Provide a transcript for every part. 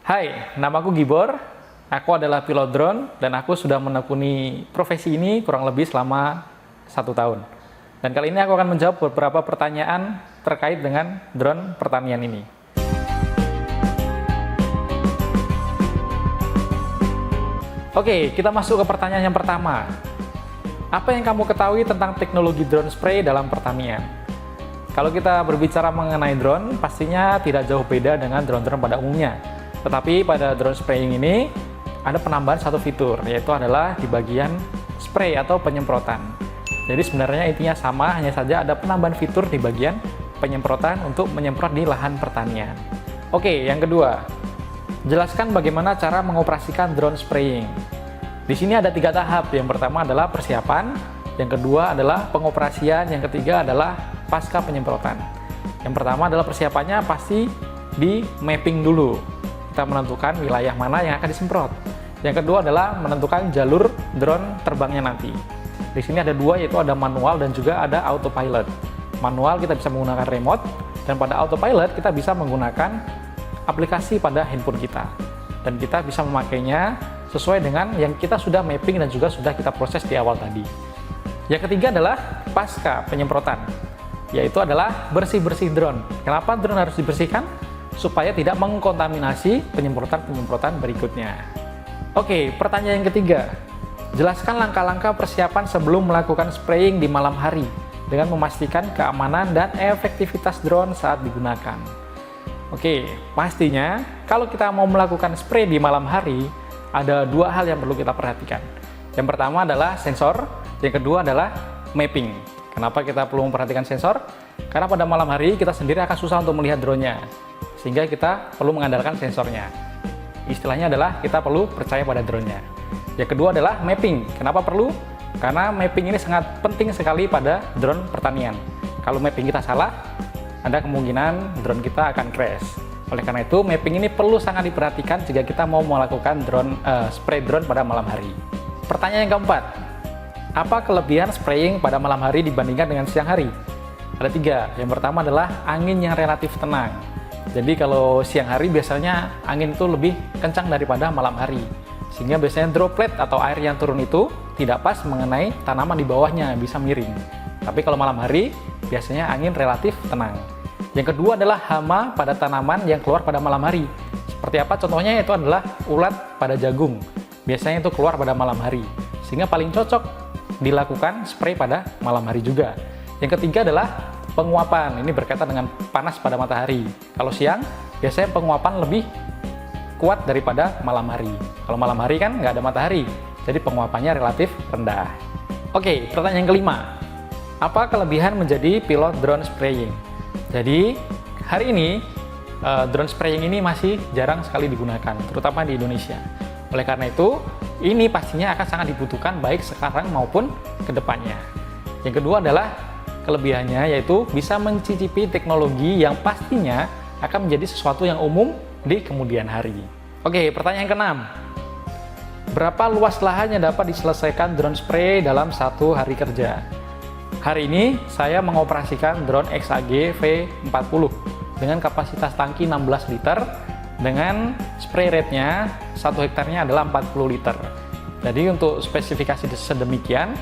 Hai, namaku Gibor. Aku adalah pilot drone dan aku sudah menekuni profesi ini kurang lebih selama 1 tahun. Dan kali ini aku akan menjawab beberapa pertanyaan terkait dengan drone pertanian ini. Oke, kita masuk ke pertanyaan yang pertama. Apa yang kamu ketahui tentang teknologi drone spray dalam pertanian? Kalau kita berbicara mengenai drone, pastinya tidak jauh beda dengan drone-drone pada umumnya. Tetapi pada drone spraying ini ada penambahan satu fitur, yaitu adalah di bagian spray atau penyemprotan. Jadi sebenarnya intinya sama, hanya saja ada penambahan fitur di bagian penyemprotan untuk menyemprot di lahan pertanian. Oke, yang kedua, jelaskan bagaimana cara mengoperasikan drone spraying. Di sini ada 3 tahap. Yang pertama adalah persiapan, yang kedua adalah pengoperasian, yang ketiga adalah pasca penyemprotan. Yang pertama adalah persiapannya pasti di mapping dulu. Kita menentukan wilayah mana yang akan disemprot. Yang kedua adalah menentukan jalur drone terbangnya nanti. Di sini ada 2, yaitu ada manual dan juga ada autopilot. Manual kita bisa menggunakan remote, dan pada autopilot kita bisa menggunakan aplikasi pada handphone kita. Dan kita bisa memakainya sesuai dengan yang kita sudah mapping dan juga sudah kita proses di awal tadi. Yang ketiga adalah pasca penyemprotan, yaitu adalah bersih-bersih drone. Kenapa drone harus dibersihkan? Supaya tidak mengkontaminasi penyemprotan-penyemprotan berikutnya. Oke, pertanyaan yang ketiga. Jelaskan langkah-langkah persiapan sebelum melakukan spraying di malam hari dengan memastikan keamanan dan efektivitas drone saat digunakan. Oke, pastinya kalau kita mau melakukan spray di malam hari, ada 2 hal yang perlu kita perhatikan. Yang pertama adalah sensor, yang kedua adalah mapping. Kenapa kita perlu memperhatikan sensor? Karena pada malam hari kita sendiri akan susah untuk melihat drone-nya, sehingga kita perlu mengandalkan sensornya. Istilahnya adalah kita perlu percaya pada drone-nya. Yang kedua adalah mapping. Kenapa perlu? Karena mapping ini sangat penting sekali pada drone pertanian. Kalau mapping kita salah, ada kemungkinan drone kita akan crash. Oleh karena itu, mapping ini perlu sangat diperhatikan jika kita mau melakukan spray drone pada malam hari. Pertanyaan yang keempat, apa kelebihan spraying pada malam hari dibandingkan dengan siang hari? Ada 3. Yang pertama adalah angin yang relatif tenang. Jadi kalau siang hari biasanya angin itu lebih kencang daripada malam hari, sehingga biasanya droplet atau air yang turun itu tidak pas mengenai tanaman di bawahnya, bisa miring. Tapi kalau malam hari biasanya angin relatif tenang. Yang kedua adalah hama pada tanaman yang keluar pada malam hari. Seperti apa contohnya? Itu adalah ulat pada jagung. Biasanya itu keluar pada malam hari, sehingga paling cocok dilakukan spray pada malam hari juga. Yang ketiga adalah penguapan. Ini berkaitan dengan panas pada matahari. Kalau siang, biasanya penguapan lebih kuat daripada malam hari. Kalau malam hari kan nggak ada matahari, jadi penguapannya relatif rendah. Oke, pertanyaan yang kelima. Apa kelebihan menjadi pilot drone spraying? Jadi, hari ini drone spraying ini masih jarang sekali digunakan, terutama di Indonesia. Oleh karena itu, ini pastinya akan sangat dibutuhkan baik sekarang maupun ke depannya. Yang kedua adalah kelebihannya, yaitu bisa mencicipi teknologi yang pastinya akan menjadi sesuatu yang umum di kemudian hari. Oke, pertanyaan ke-6. Berapa luas lahan yang dapat diselesaikan drone spray dalam 1 hari kerja? Hari ini saya mengoperasikan drone XAG V40 dengan kapasitas tangki 16 liter dengan spray rate-nya 1 hektarnya adalah 40 liter. Jadi untuk spesifikasi sedemikian,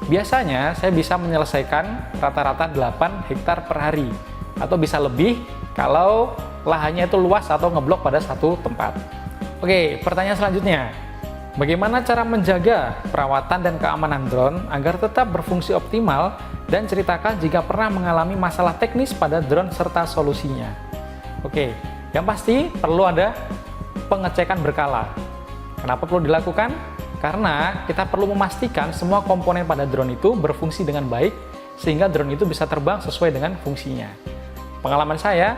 biasanya saya bisa menyelesaikan rata-rata 8 hektar per hari, atau bisa lebih kalau lahannya itu luas atau ngeblok pada satu tempat. Oke, pertanyaan selanjutnya. Bagaimana cara menjaga perawatan dan keamanan drone agar tetap berfungsi optimal, dan ceritakan jika pernah mengalami masalah teknis pada drone serta solusinya. Oke, yang pasti perlu ada pengecekan berkala. Kenapa perlu dilakukan? Karena kita perlu memastikan semua komponen pada drone itu berfungsi dengan baik, sehingga drone itu bisa terbang sesuai dengan fungsinya. Pengalaman saya,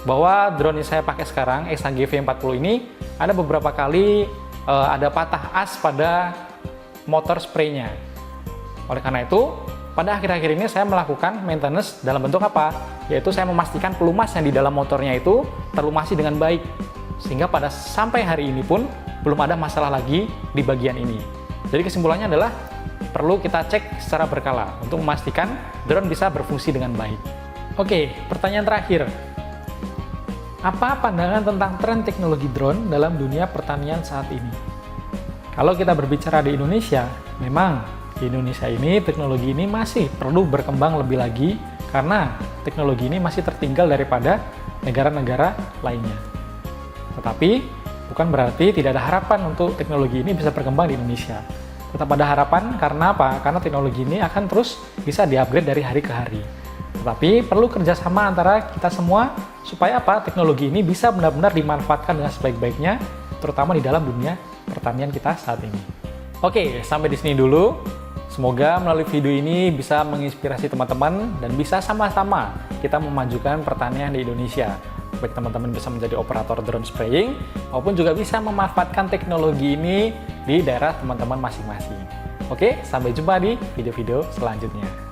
bahwa drone yang saya pakai sekarang, XAG V40 ini, ada beberapa kali ada patah as pada motor spraynya. Oleh karena itu, pada akhir-akhir ini saya melakukan maintenance dalam bentuk apa? Yaitu saya memastikan pelumas yang di dalam motornya itu terlumasi dengan baik, sehingga pada sampai hari ini pun belum ada masalah lagi di bagian ini. Jadi kesimpulannya adalah perlu kita cek secara berkala untuk memastikan drone bisa berfungsi dengan baik. Oke, pertanyaan terakhir. Apa pandangan tentang tren teknologi drone dalam dunia pertanian saat ini? Kalau kita berbicara di Indonesia, memang di Indonesia ini teknologi ini masih perlu berkembang lebih lagi karena teknologi ini masih tertinggal daripada negara-negara lainnya. Tetapi bukan berarti tidak ada harapan untuk teknologi ini bisa berkembang di Indonesia. Tetap ada harapan karena apa? Karena teknologi ini akan terus bisa di-upgrade dari hari ke hari. Tetapi perlu kerjasama antara kita semua supaya apa? Teknologi ini bisa benar-benar dimanfaatkan dengan sebaik-baiknya, terutama di dalam dunia pertanian kita saat ini. Oke, sampai di sini dulu. Semoga melalui video ini bisa menginspirasi teman-teman dan bisa sama-sama kita memajukan pertanian di Indonesia. Baik teman-teman bisa menjadi operator drone spraying maupun juga bisa memanfaatkan teknologi ini di daerah teman-teman masing-masing. Oke, sampai jumpa di video-video selanjutnya.